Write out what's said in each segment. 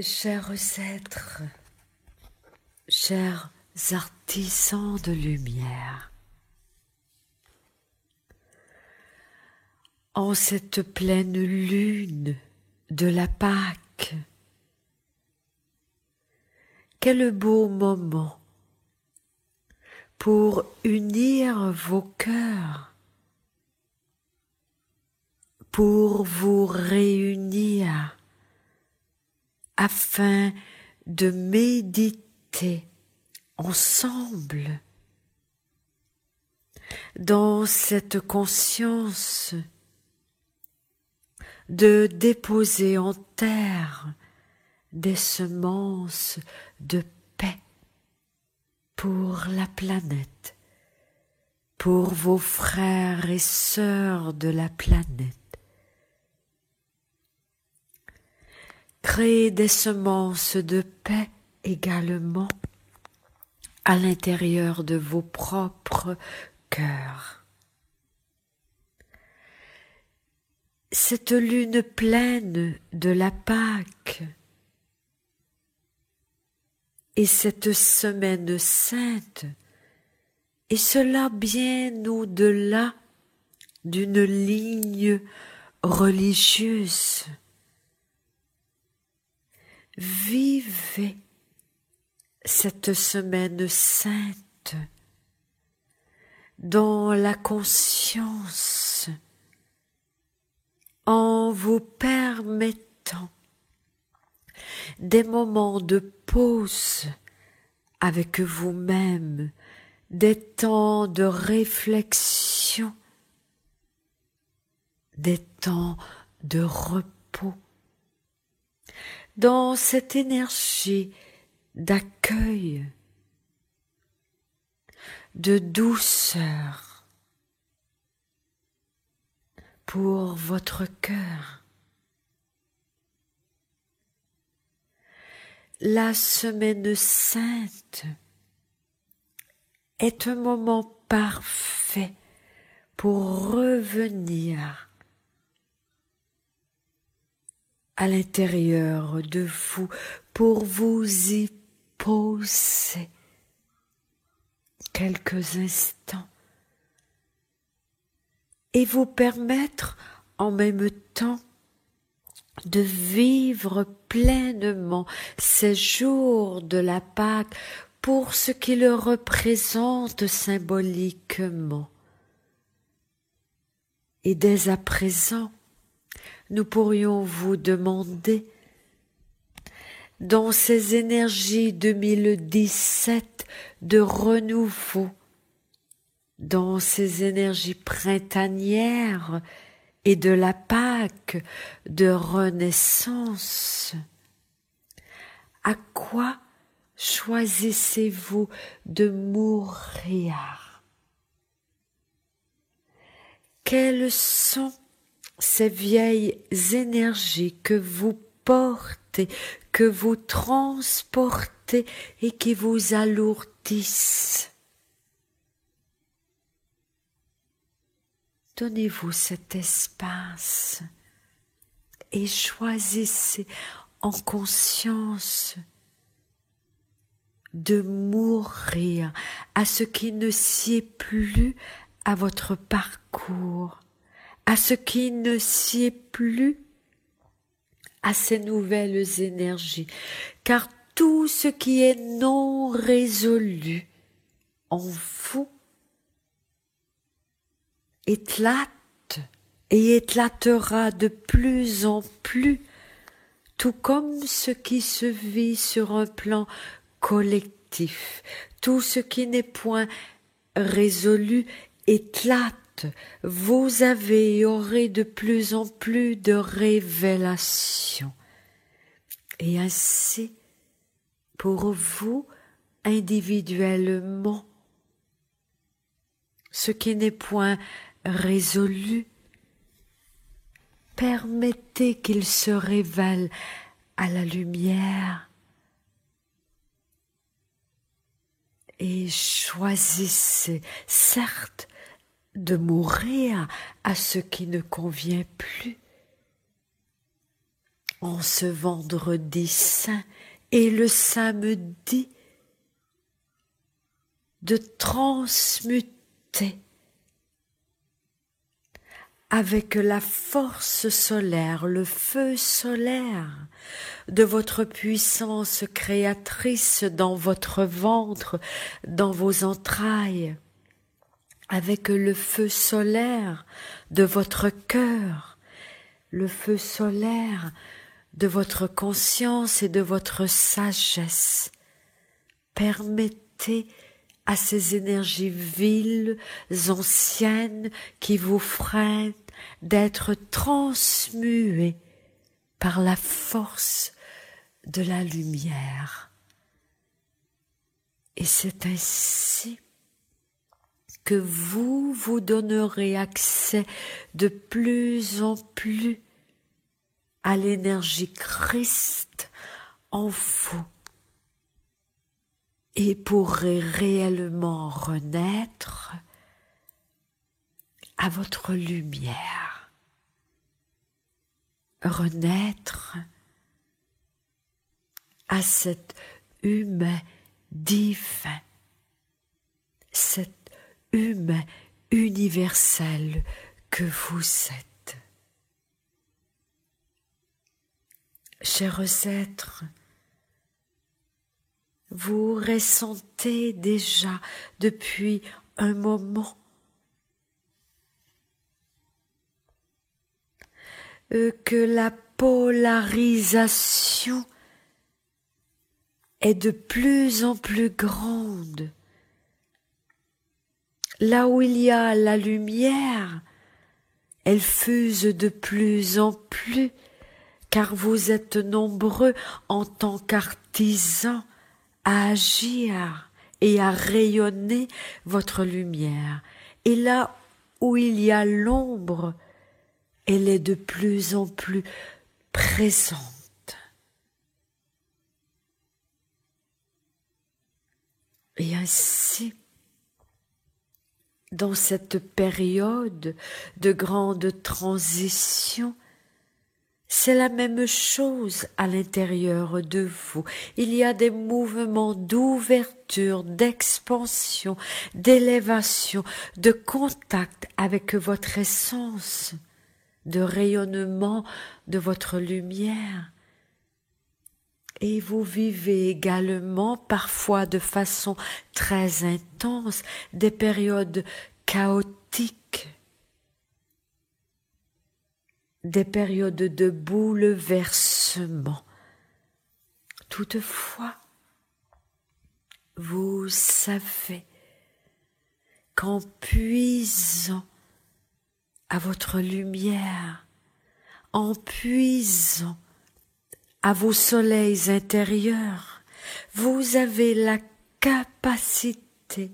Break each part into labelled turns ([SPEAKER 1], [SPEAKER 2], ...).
[SPEAKER 1] Chers êtres, chers artisans de lumière, en cette pleine lune de la Pâque, quel beau moment pour unir vos cœurs, pour vous réunir afin de méditer ensemble dans cette conscience de déposer en terre des semences de paix pour la planète, pour vos frères et sœurs de la planète. Créez des semences de paix également à l'intérieur de vos propres cœurs. Cette lune pleine de la Pâque et cette semaine sainte, et cela bien au-delà d'une ligne religieuse. Vivez cette semaine sainte dans la conscience, en vous permettant des moments de pause avec vous-même, des temps de réflexion, des temps de repos, dans cette énergie d'accueil, de douceur pour votre cœur. La semaine sainte est un moment parfait pour revenir à l'intérieur de vous, pour vous y poser quelques instants et vous permettre en même temps de vivre pleinement ces jours de la Pâque pour ce qui le représente symboliquement. Et dès à présent, nous pourrions vous demander, dans ces énergies 2017 de renouveau, dans ces énergies printanières et de la Pâque de renaissance, à quoi choisissez-vous de mourir? Quelles sont ces vieilles énergies que vous portez, que vous transportez et qui vous alourdissent? Donnez-vous cet espace et choisissez en conscience de mourir à ce qui ne sied plus à votre parcours, à ce qui ne sied plus à ces nouvelles énergies, car tout ce qui est non résolu en vous éclate et éclatera de plus en plus, tout comme ce qui se vit sur un plan collectif. Tout ce qui n'est point résolu éclate. Vous avez et aurez de plus en plus de révélations. Et ainsi, pour vous, individuellement, ce qui n'est point résolu, permettez qu'il se révèle à la lumière et choisissez, certes, de mourir à ce qui ne convient plus, en ce vendredi saint et le samedi de transmuter avec la force solaire, le feu solaire de votre puissance créatrice dans votre ventre, dans vos entrailles, avec le feu solaire de votre cœur, le feu solaire de votre conscience et de votre sagesse. Permettez à ces énergies viles, anciennes, qui vous freinent, d'être transmuées par la force de la lumière. Et c'est ainsi que vous vous donnerez accès de plus en plus à l'énergie Christ en vous et pourrez réellement renaître à votre lumière, renaître à cet humain divin, cet humain universel que vous êtes. Chers êtres, vous ressentez déjà depuis un moment que la polarisation est de plus en plus grande. Là où il y a la lumière, elle fuse de plus en plus, car vous êtes nombreux en tant qu'artisans à agir et à rayonner votre lumière. Et là où il y a l'ombre, elle est de plus en plus présente. Et ainsi, dans cette période de grande transition, c'est la même chose à l'intérieur de vous. Il y a des mouvements d'ouverture, d'expansion, d'élévation, de contact avec votre essence, de rayonnement de votre lumière. Et vous vivez également, parfois de façon très intense, des périodes chaotiques, des périodes de bouleversement. Toutefois, vous savez qu'en puisant à votre lumière, en puisant à vos soleils intérieurs, vous avez la capacité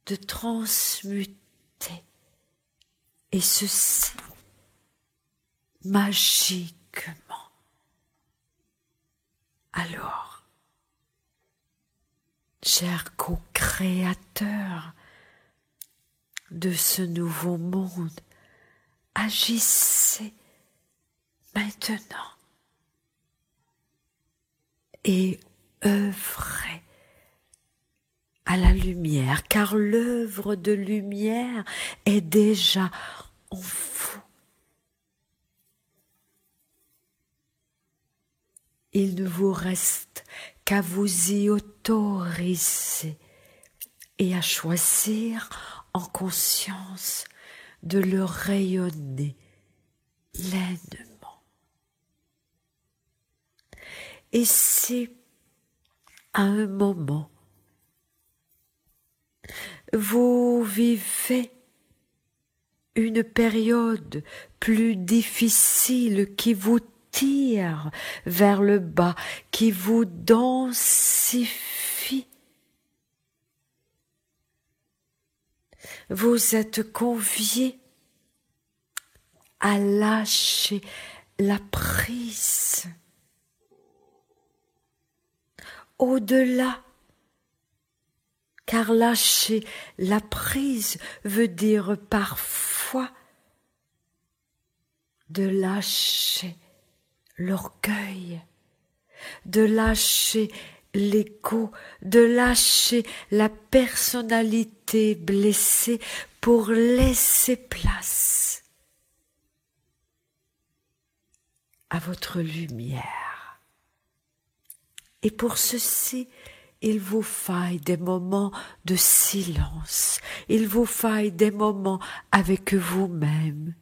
[SPEAKER 1] de transmuter, et ceci magiquement. Alors, chers co-créateurs de ce nouveau monde, agissez maintenant et œuvrez à la lumière, car l'œuvre de lumière est déjà en vous. Il ne vous reste qu'à vous y autoriser et à choisir en conscience de le rayonner pleinement. Et si à un moment vous vivez une période plus difficile qui vous tire vers le bas, qui vous densifie, vous êtes conviés à lâcher la prise. Au-delà, car lâcher la prise veut dire parfois de lâcher l'orgueil, de lâcher l'ego, de lâcher la personnalité blessée pour laisser place à votre lumière. Et pour ceci, il vous faille des moments de silence, il vous faille des moments avec vous-même.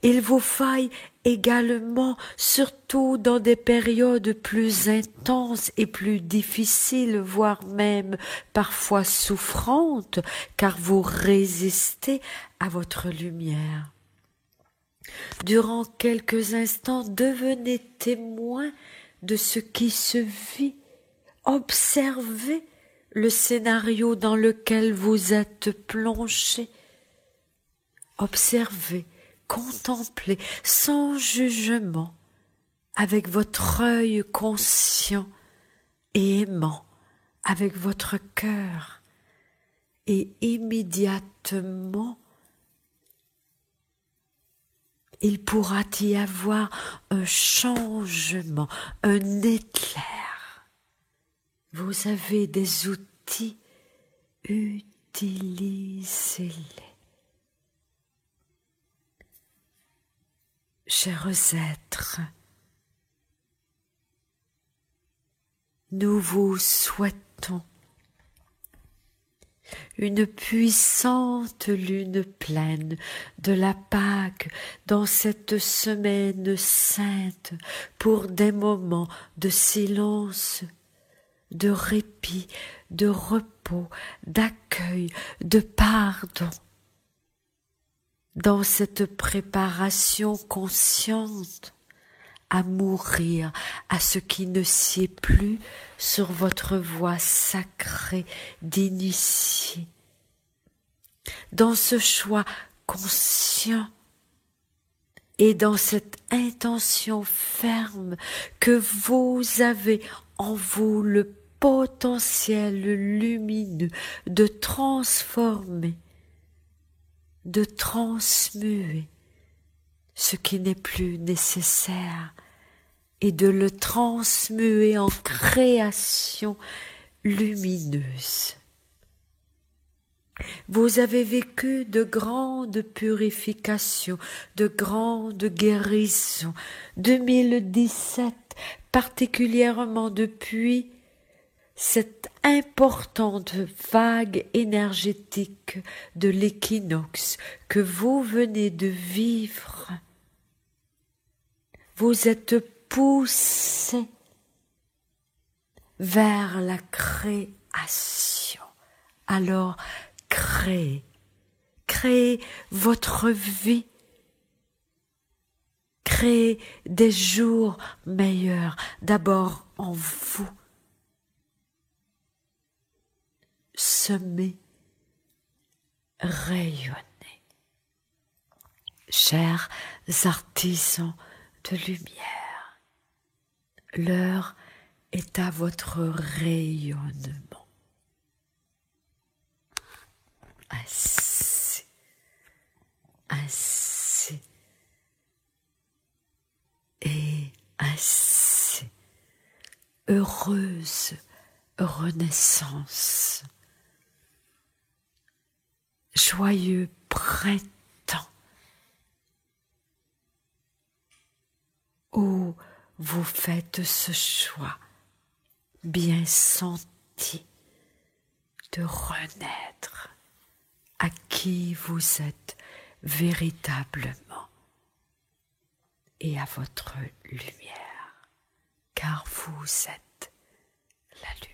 [SPEAKER 1] Il vous faille également, surtout dans des périodes plus intenses et plus difficiles, voire même parfois souffrantes, car vous résistez à votre lumière. Durant quelques instants, devenez témoin de ce qui se vit. Observez le scénario dans lequel vous êtes plongé. Observez, contemplez sans jugement, avec votre œil conscient et aimant, avec votre cœur, et immédiatement, il pourra y avoir un changement, un éclair. Vous avez des outils, utilisez-les. Chers êtres, nous vous souhaitons une puissante lune pleine de la Pâque dans cette semaine sainte pour des moments de silence, de répit, de repos, d'accueil, de pardon. Dans cette préparation consciente à mourir à ce qui ne sied plus sur votre voie sacrée d'initié. Dans ce choix conscient et dans cette intention ferme que vous avez en vous le potentiel lumineux de transformer, de transmuer ce qui n'est plus nécessaire et de le transmuer en création lumineuse. Vous avez vécu de grandes purifications, de grandes guérisons. 2017, particulièrement depuis cette importante vague énergétique de l'équinoxe que vous venez de vivre, vous êtes poussé vers la création. Alors, créez votre vie, créez des jours meilleurs, d'abord en vous. Semez, rayonnez. Chers artisans de lumière, l'heure est à votre rayonnement. Ainsi, ainsi, et ainsi, heureuse renaissance. Joyeux printemps où vous faites ce choix bien senti de renaître à qui vous êtes véritablement et à votre lumière, car vous êtes la lumière.